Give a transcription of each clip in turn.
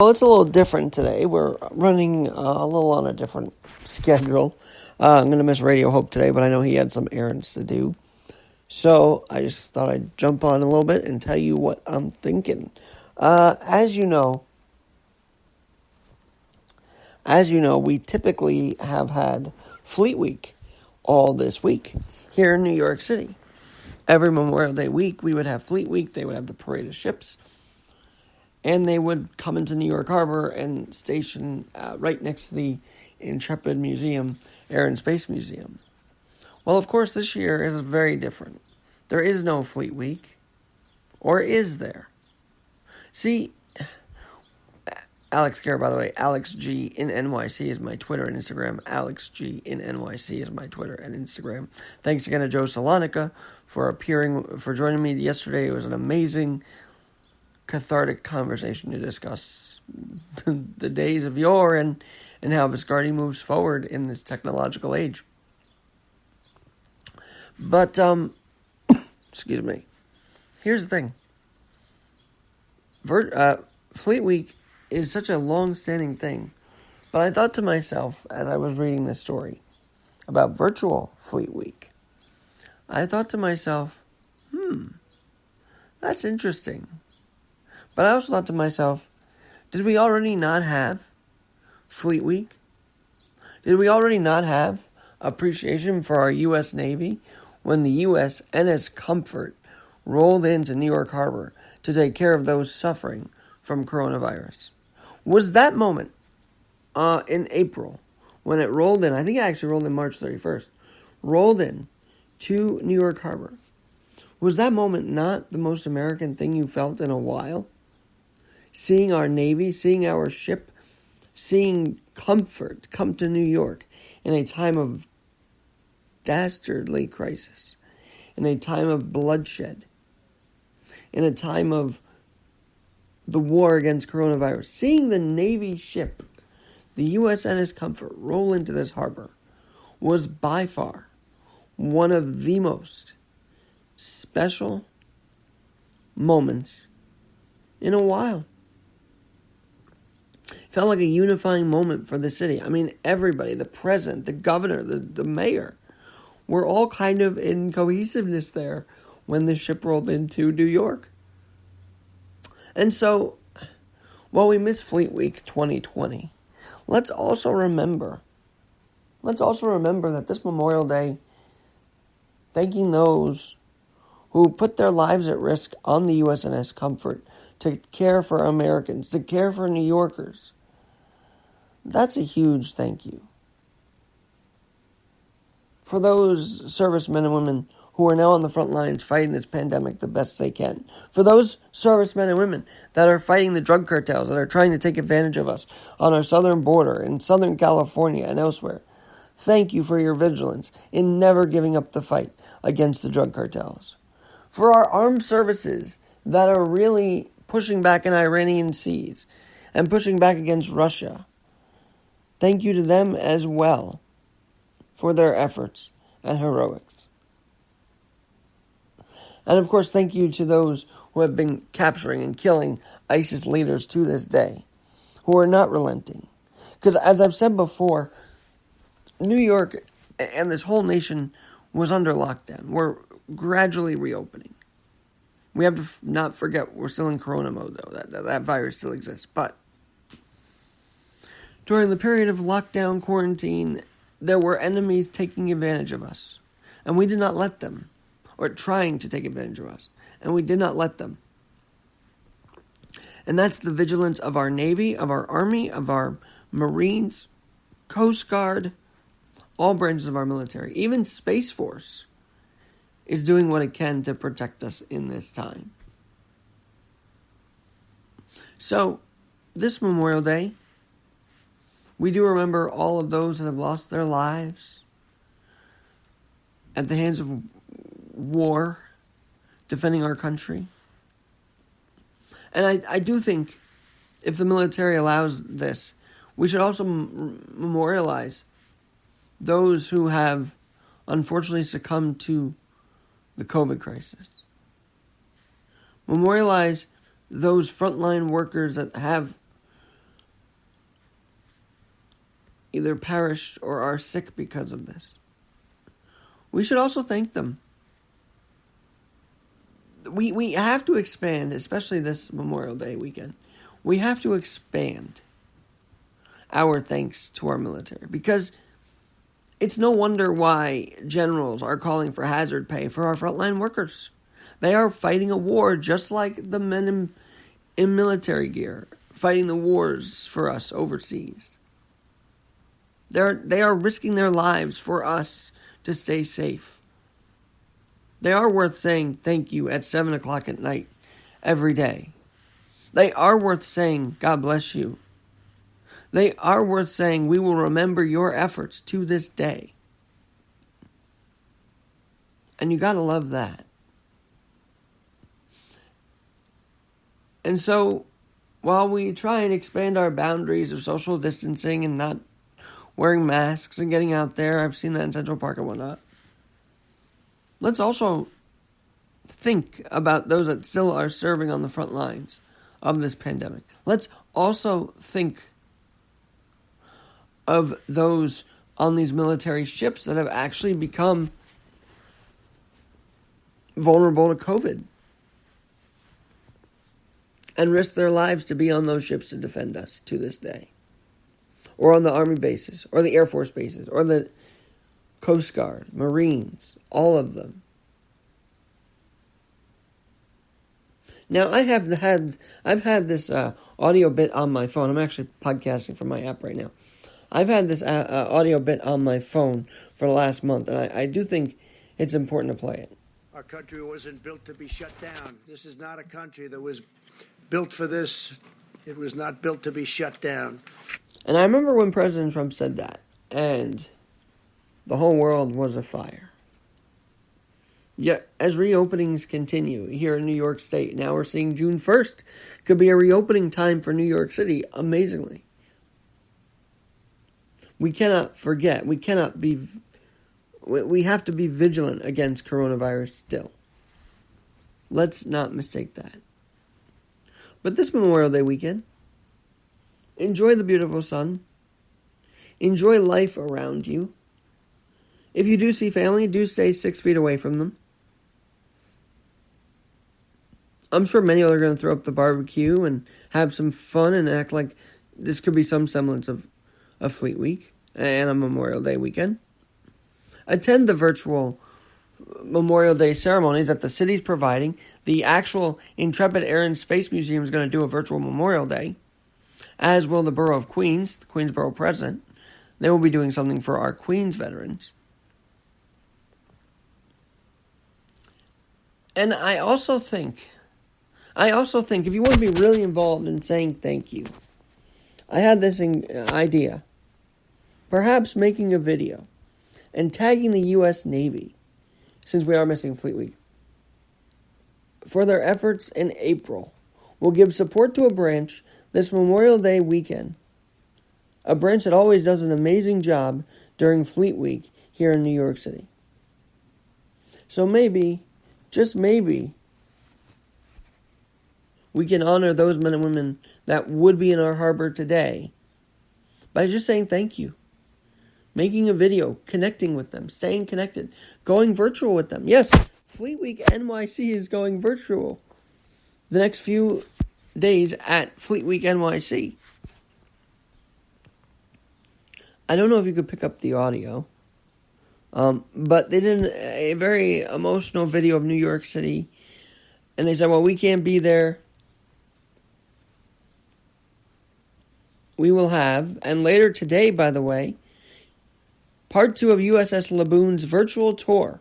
Well, it's a little different today. We're running a little on a different schedule. I'm going to miss Radio Hope today, but I know he had some errands to do. So I just thought I'd jump on a little bit and tell you what I'm thinking. As you know, we typically have had Fleet Week all this week here in New York City. Every Memorial Day week, we would have Fleet Week. They would have the parade of ships. And they would come into New York Harbor and station right next to the Intrepid Museum, Air and Space Museum. Well, of course, this year is very different. There is no Fleet Week. Or is there? See, Alex Care, by the way, Alex G in NYC is my Twitter and Instagram. Alex G in NYC is my Twitter and Instagram. Thanks again to Joe Salonica for joining me yesterday. It was an amazing, cathartic conversation to discuss the days of yore and how Viscardi moves forward in this technological age. But, excuse me. Here's the thing. Fleet Week is such a long-standing thing. But I thought to myself, as I was reading this story about virtual Fleet Week, I thought to myself, that's interesting. But I also thought to myself, did we already not have Fleet Week? Did we already not have appreciation for our U.S. Navy when the USNS Comfort rolled into New York Harbor to take care of those suffering from coronavirus? Was that moment in April when it rolled in, I think it actually rolled in March 31st, rolled in to New York Harbor, was that moment not the most American thing you felt in a while? Seeing our Navy, seeing our ship, seeing Comfort come to New York in a time of dastardly crisis, in a time of bloodshed, in a time of the war against coronavirus. Seeing the Navy ship, the USNS Comfort, roll into this harbor was by far one of the most special moments in a while. Felt like a unifying moment for the city. I mean, everybody, the president, the governor, the mayor, were all kind of in cohesiveness there when the ship rolled into New York. And so, while we miss Fleet Week 2020, let's also remember that this Memorial Day, thanking those who put their lives at risk on the USNS Comfort to care for Americans, to care for New Yorkers, that's a huge thank you. For those servicemen and women who are now on the front lines fighting this pandemic the best they can. For those servicemen and women that are fighting the drug cartels, that are trying to take advantage of us on our southern border in Southern California and elsewhere. Thank you for your vigilance in never giving up the fight against the drug cartels. For our armed services that are really pushing back in Iranian seas and pushing back against Russia. Thank you to them as well for their efforts and heroics. And of course, thank you to those who have been capturing and killing ISIS leaders to this day, who are not relenting. Because as I've said before, New York and this whole nation was under lockdown. We're gradually reopening. We have to not forget we're still in corona mode, though. That virus still exists. But during the period of lockdown, quarantine, there were enemies taking advantage of us. And we did not let them. Or trying to take advantage of us. And we did not let them. And that's the vigilance of our Navy, of our Army, of our Marines, Coast Guard, all branches of our military. Even Space Force is doing what it can to protect us in this time. So, this Memorial Day, we do remember all of those that have lost their lives at the hands of war, defending our country. And I do think if the military allows this, we should also memorialize those who have unfortunately succumbed to the COVID crisis. Memorialize those frontline workers that have either perished or are sick because of this. We should also thank them. We have to expand, especially this Memorial Day weekend. We have to expand our thanks to our military, because it's no wonder why generals are calling for hazard pay for our frontline workers. They are fighting a war just like the men in military gear, fighting the wars for us overseas. They are risking their lives for us to stay safe. They are worth saying thank you at 7 o'clock at night every day. They are worth saying God bless you. They are worth saying we will remember your efforts to this day. And you gotta love that. And so, while we try and expand our boundaries of social distancing and not wearing masks and getting out there, I've seen that in Central Park and whatnot, let's also think about those that still are serving on the front lines of this pandemic. Let's also think of those on these military ships that have actually become vulnerable to COVID and risk their lives to be on those ships to defend us to this day. Or on the Army bases, or the Air Force bases, or the Coast Guard, Marines, all of them. Now, I've had this audio bit on my phone. I'm actually podcasting from my app right now. I've had this audio bit on my phone for the last month, and I do think it's important to play it. Our country wasn't built to be shut down. This is not a country that was built for this. It was not built to be shut down. And I remember when President Trump said that, and the whole world was afire. Yet, as reopenings continue here in New York State, now we're seeing June 1st could be a reopening time for New York City, amazingly. We cannot forget, we have to be vigilant against coronavirus still. Let's not mistake that. But this Memorial Day weekend, enjoy the beautiful sun. Enjoy life around you. If you do see family, do stay 6 feet away from them. I'm sure many are going to throw up the barbecue and have some fun and act like this could be some semblance of a Fleet Week and a Memorial Day weekend. Attend the virtual Memorial Day ceremonies that the city's providing. The actual Intrepid Air and Space Museum is going to do a virtual Memorial Day, as will the Borough of Queens, the Queensborough president. They will be doing something for our Queens veterans. And I also think if you want to be really involved in saying thank you, I had this idea. Perhaps making a video and tagging the U.S. Navy, since we are missing Fleet Week, for their efforts in April. Will give support to a branch this Memorial Day weekend. A branch that always does an amazing job during Fleet Week here in New York City. So maybe, just maybe, we can honor those men and women that would be in our harbor today by just saying thank you. Making a video, connecting with them, staying connected, going virtual with them. Yes, Fleet Week NYC is going virtual the next few days at Fleet Week NYC. I don't know if you could pick up the audio, but they did a very emotional video of New York City, and they said, well, we can't be there. We will have, and later today, by the way, Part 2 of USS Laboon's virtual tour.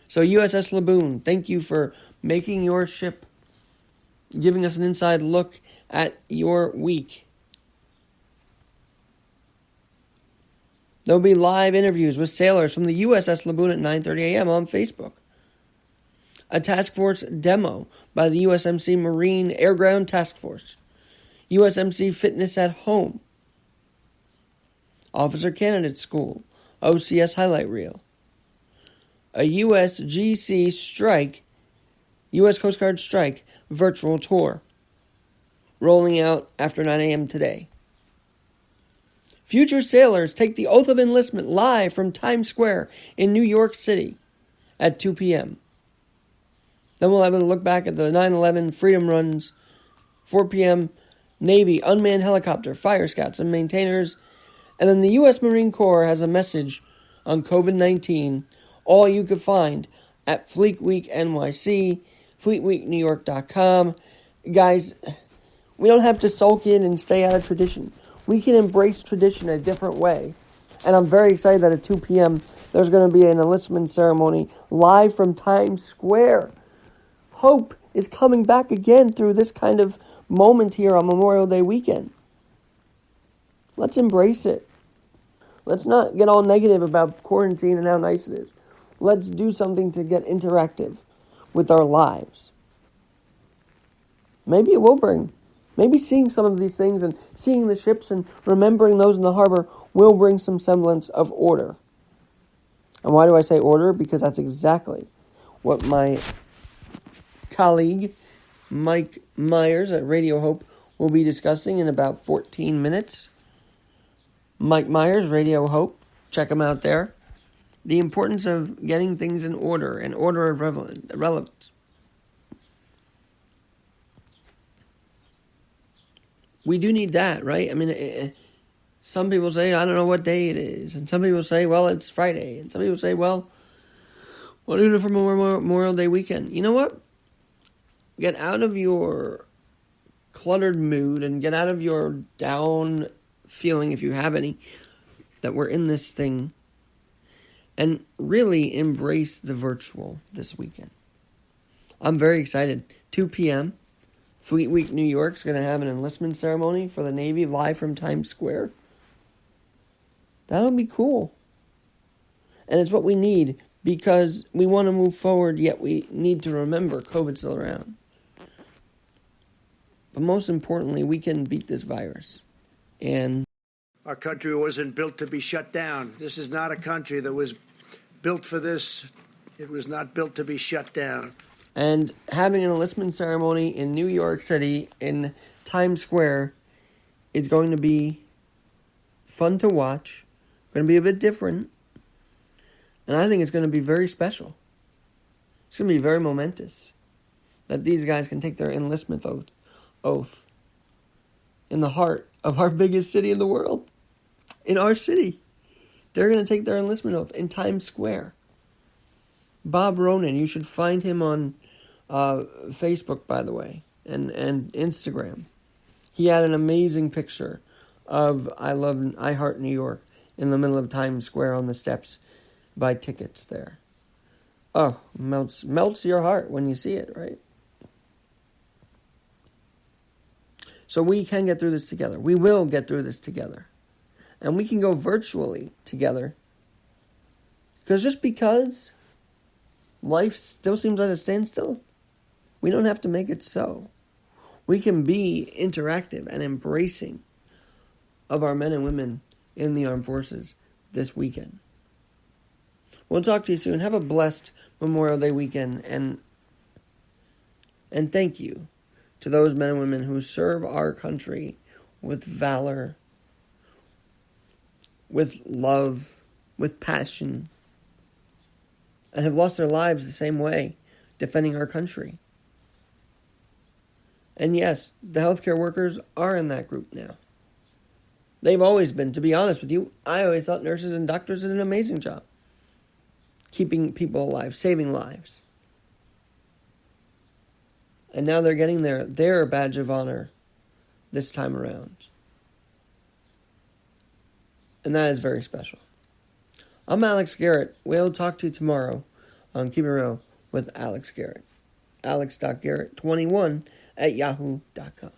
So USS Laboon, thank you for making your ship, giving us an inside look at your week. There'll be live interviews with sailors from the USS Laboon at 9:30 a.m. on Facebook. A task force demo by the USMC Marine Air Ground Task Force. USMC Fitness at Home. Officer Candidate School. OCS Highlight Reel. A USGC Strike, U.S. Coast Guard Strike virtual tour. Rolling out after 9 a.m. today. Future sailors take the oath of enlistment live from Times Square in New York City at 2 p.m. Then we'll have a look back at the 9/11 Freedom Runs, 4 p.m. Navy unmanned helicopter, fire scouts, and maintainers. And then the U.S. Marine Corps has a message on COVID-19, all you can find at Fleet Week NYC, FleetWeekNewYork.com. Guys, we don't have to sulk in and stay out of tradition. We can embrace tradition a different way. And I'm very excited that at 2 p.m. there's going to be an enlistment ceremony live from Times Square. Hope is coming back again through this kind of moment here on Memorial Day weekend. Let's embrace it. Let's not get all negative about quarantine and how nice it is. Let's do something to get interactive with our lives. Maybe it will bring. Maybe seeing some of these things and seeing the ships and remembering those in the harbor will bring some semblance of order. And why do I say order? Because that's exactly what my colleague, Mike Myers at Radio Hope, will be discussing in about 14 minutes. Mike Myers, Radio Hope. Check him out there. The importance of getting things in order and order of relevance. We do need that, right? I mean, some people say, I don't know what day it is. And some people say, well, it's Friday. And some people say, well, what do we do for Memorial Day weekend? You know what? Get out of your cluttered mood and get out of your down feeling, if you have any, that we're in this thing. And really embrace the virtual this weekend. I'm very excited. 2 p.m. Fleet Week New York's going to have an enlistment ceremony for the Navy live from Times Square. That'll be cool. And it's what we need because we want to move forward, yet we need to remember COVID's still around. But most importantly, we can beat this virus. And our country wasn't built to be shut down. This is not a country that was built for this. It was not built to be shut down. And having an enlistment ceremony in New York City, in Times Square, is going to be fun to watch. Going to be a bit different. And I think it's going to be very special. It's going to be very momentous that these guys can take their enlistment oath in the heart of our biggest city in the world. In our city. They're going to take their enlistment oath in Times Square. Bob Ronan, you should find him on Facebook, by the way, and Instagram. He had an amazing picture of I Heart New York in the middle of Times Square on the steps. Buy tickets there. Oh, melts your heart when you see it, right? So we can get through this together. We will get through this together. And we can go virtually together. Just because life still seems at a standstill, we don't have to make it so. We can be interactive and embracing of our men and women in the armed forces this weekend. We'll talk to you soon. Have a blessed Memorial Day weekend. And thank you to those men and women who serve our country with valor, with love, with passion, and have lost their lives the same way, defending our country. And yes, the healthcare workers are in that group now. They've always been. To be honest with you, I always thought nurses and doctors did an amazing job keeping people alive, saving lives. And now they're getting their badge of honor this time around. And that is very special. I'm Alex Garrett. We'll talk to you tomorrow on Keep It Real with Alex Garrett. Alex.Garrett21 at yahoo.com.